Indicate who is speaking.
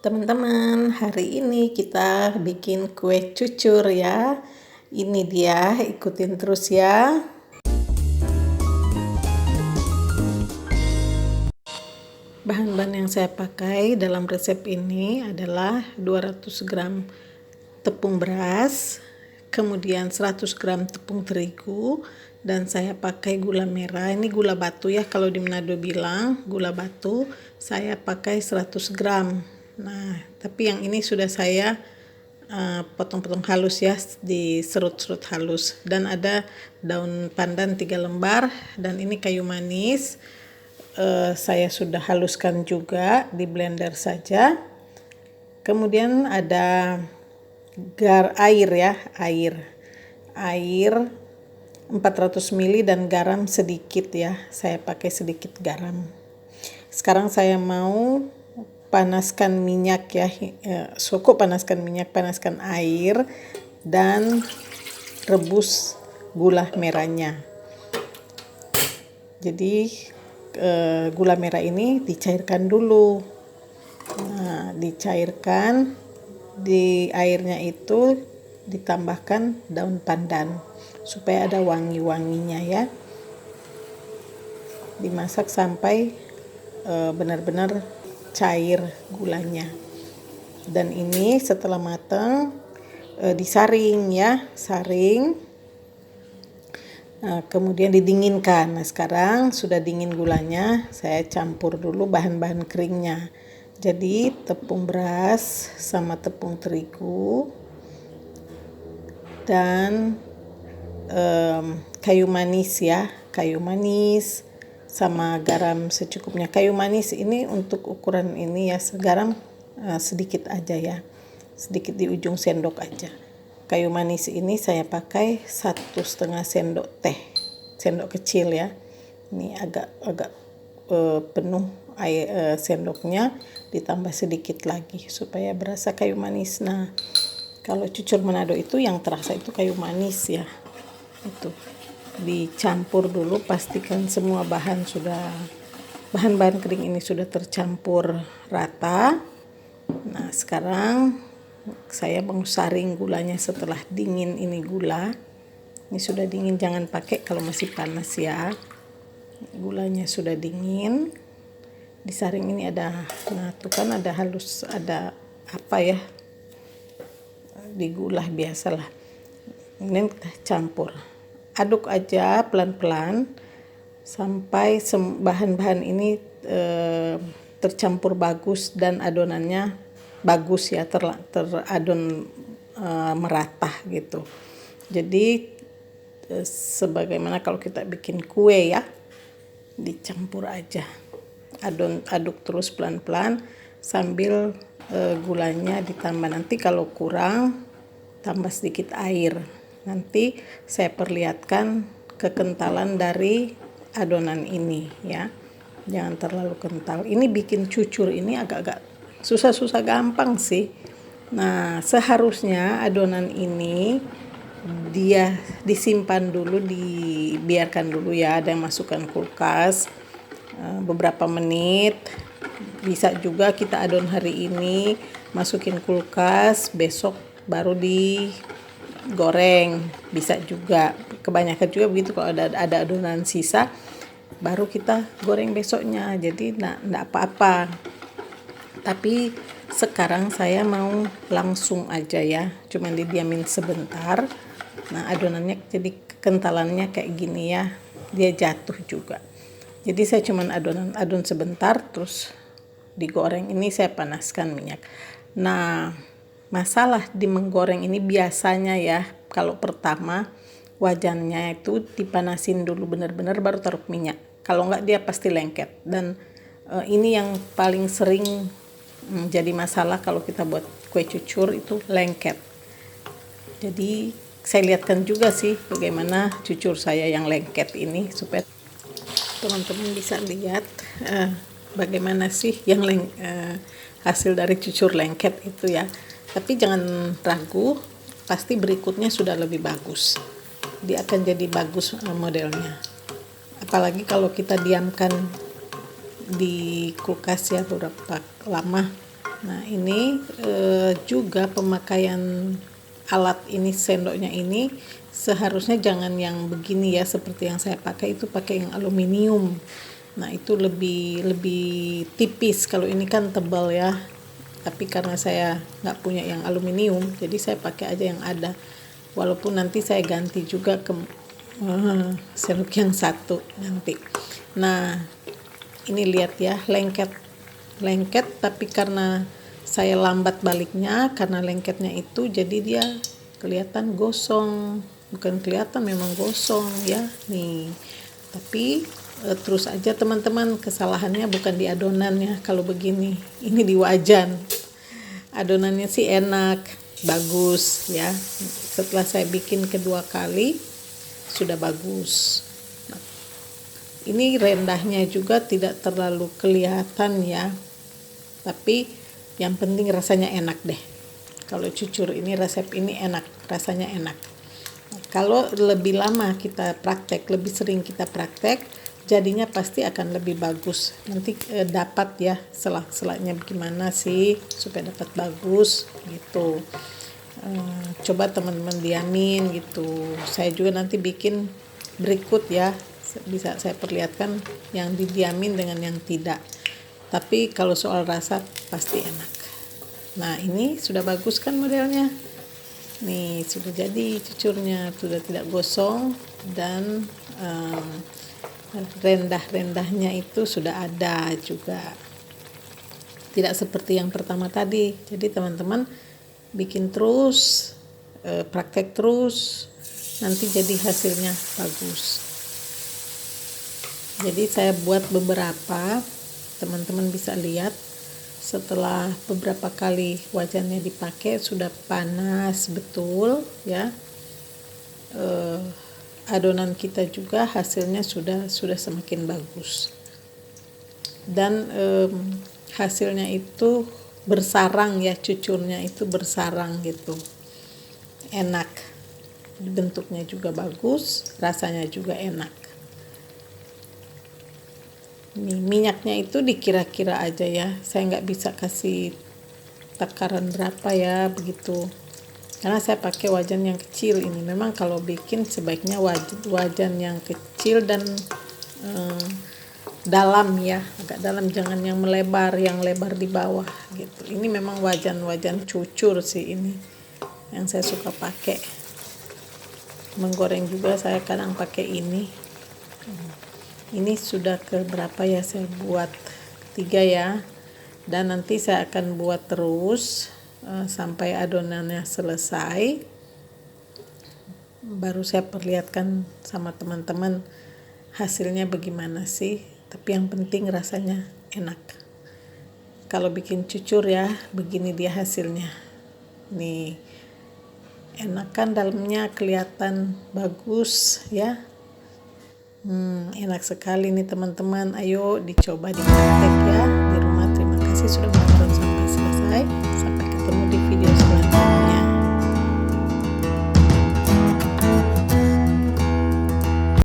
Speaker 1: Teman-teman, hari ini kita bikin kue cucur ya. Ini dia, ikutin terus ya. Bahan-bahan yang saya pakai dalam resep ini adalah 200 gram tepung beras, kemudian 100 gram tepung terigu, dan saya pakai gula merah. Ini gula batu ya, kalau di Manado bilang gula batu. Saya pakai 100 gram. Nah, tapi yang ini sudah saya potong-potong halus ya, diserut-serut halus. Dan ada daun pandan 3 lembar, dan ini kayu manis. Saya sudah haluskan juga di blender saja. Kemudian ada air ya, air 400 ml dan garam sedikit ya. Saya pakai sedikit garam. Sekarang saya mau panaskan minyak ya. Panaskan air dan rebus gula merahnya. Jadi gula merah ini dicairkan dulu. Nah, dicairkan, di airnya itu ditambahkan daun pandan supaya ada wangi-wanginya ya. Dimasak sampai benar-benar cair gulanya. Dan ini setelah matang disaring ya, saring. Nah, kemudian didinginkan. Nah, sekarang sudah dingin gulanya, saya campur dulu bahan-bahan keringnya. Jadi tepung beras sama tepung terigu dan kayu manis ya, kayu manis sama garam secukupnya. Kayu manis ini untuk ukuran ini ya, garam sedikit aja ya, sedikit di ujung sendok aja. Kayu manis ini saya pakai 1,5 sendok teh, sendok kecil ya. Ini agak penuh air sendoknya, ditambah sedikit lagi supaya berasa kayu manis. Nah, kalau cucur Manado itu yang terasa itu kayu manis ya. Itu dicampur dulu, pastikan semua bahan-bahan kering ini sudah tercampur rata. Nah, sekarang saya mau saring gulanya setelah dingin. Ini gula, ini sudah dingin, jangan pakai kalau masih panas ya. Gulanya sudah dingin, disaring. Ini ada, nah tuh kan ada halus, ada apa ya, digulah biasalah. Ini kita campur, aduk aja pelan-pelan sampai bahan-bahan ini tercampur bagus dan adonannya bagus ya, teradon merata gitu. Jadi sebagaimana kalau kita bikin kue ya, dicampur aja, aduk terus pelan-pelan sambil gulanya ditambah. Nanti kalau kurang tambah sedikit air. Nanti saya perlihatkan kekentalan dari adonan ini ya, jangan terlalu kental. Ini bikin cucur ini agak-agak susah gampang sih. Nah, seharusnya adonan ini dia disimpan dulu, dibiarkan dulu ya, ada yang masukkan kulkas beberapa menit. Bisa juga kita adon hari ini, masukin kulkas, besok baru digoreng, bisa juga. Kebanyakan juga begitu, kalau ada adonan sisa baru kita goreng besoknya, jadi enggak apa-apa. Tapi sekarang saya mau langsung aja ya, cuman didiamin sebentar. Nah, adonannya jadi kekentalannya kayak gini ya, dia jatuh juga. Jadi saya cuman adon sebentar terus digoreng. Ini saya panaskan minyak. Nah, masalah di menggoreng ini biasanya ya, kalau pertama wajannya itu dipanasin dulu benar-benar baru taruh minyak. Kalau enggak dia pasti lengket. Dan ini yang paling sering jadi masalah kalau kita buat kue cucur itu lengket. Jadi saya lihatkan juga sih bagaimana cucur saya yang lengket ini, supaya teman-teman bisa lihat bagaimana sih yang hasil dari cucur lengket itu ya. Tapi jangan ragu, pasti berikutnya sudah lebih bagus. Dia akan jadi bagus modelnya. Apalagi kalau kita diamkan di kulkas ya beberapa lama, Nah ini juga pemakaian alat ini, sendoknya ini seharusnya jangan yang begini ya, seperti yang saya pakai itu pakai yang aluminium. Nah itu lebih tipis, kalau ini kan tebal ya, tapi karena saya nggak punya yang aluminium jadi saya pakai aja yang ada, walaupun nanti saya ganti juga ke sendok yang satu nanti. Nah ini lihat ya, lengket tapi karena saya lambat baliknya, karena lengketnya itu jadi dia kelihatan gosong, bukan kelihatan, memang gosong ya nih. Tapi terus aja teman-teman, kesalahannya bukan di adonannya kalau begini, ini di wajan. Adonannya sih enak, bagus ya, setelah saya bikin kedua kali sudah bagus. Ini rendahnya juga tidak terlalu kelihatan ya, tapi yang penting rasanya enak deh. Kalau cucur ini, resep ini enak, rasanya enak. Kalau lebih lama kita praktek, lebih sering kita praktek, jadinya pasti akan lebih bagus. Nanti dapat ya selak-selaknya bagaimana sih supaya dapat bagus gitu. Coba teman-teman diamin gitu. Saya juga nanti bikin berikut ya, bisa saya perlihatkan yang didiamin dengan yang tidak. Tapi kalau soal rasa pasti enak. Nah ini sudah bagus kan modelnya. Nih sudah jadi cucurnya, sudah tidak gosong dan rendah-rendahnya itu sudah ada juga. Tidak seperti yang pertama tadi. Jadi teman-teman bikin terus, praktek terus, nanti jadi hasilnya bagus. Jadi saya buat beberapa, teman-teman bisa lihat setelah beberapa kali wajannya dipakai sudah panas betul ya. Adonan kita juga hasilnya sudah semakin bagus, dan hasilnya itu bersarang ya, cucurnya itu bersarang gitu, enak, bentuknya juga bagus, rasanya juga enak. Minyaknya itu dikira-kira aja ya, saya nggak bisa kasih takaran berapa ya begitu, karena saya pakai wajan yang kecil ini. Memang kalau bikin sebaiknya wajan yang kecil dan dalam ya, agak dalam, jangan yang melebar, yang lebar di bawah gitu. Ini memang wajan cucur sih ini yang saya suka pakai. Menggoreng juga saya kadang pakai ini. Ini sudah ke berapa ya, saya buat 3 ya, dan nanti saya akan buat terus sampai adonannya selesai, baru saya perlihatkan sama teman-teman hasilnya bagaimana sih. Tapi yang penting rasanya enak. Kalau bikin cucur ya begini dia hasilnya. Nih enak kan, dalamnya kelihatan bagus ya. Enak sekali nih teman-teman, ayo dicoba dipraktek ya di rumah. Terima kasih sudah menonton sampai selesai, sampai ketemu di video selanjutnya.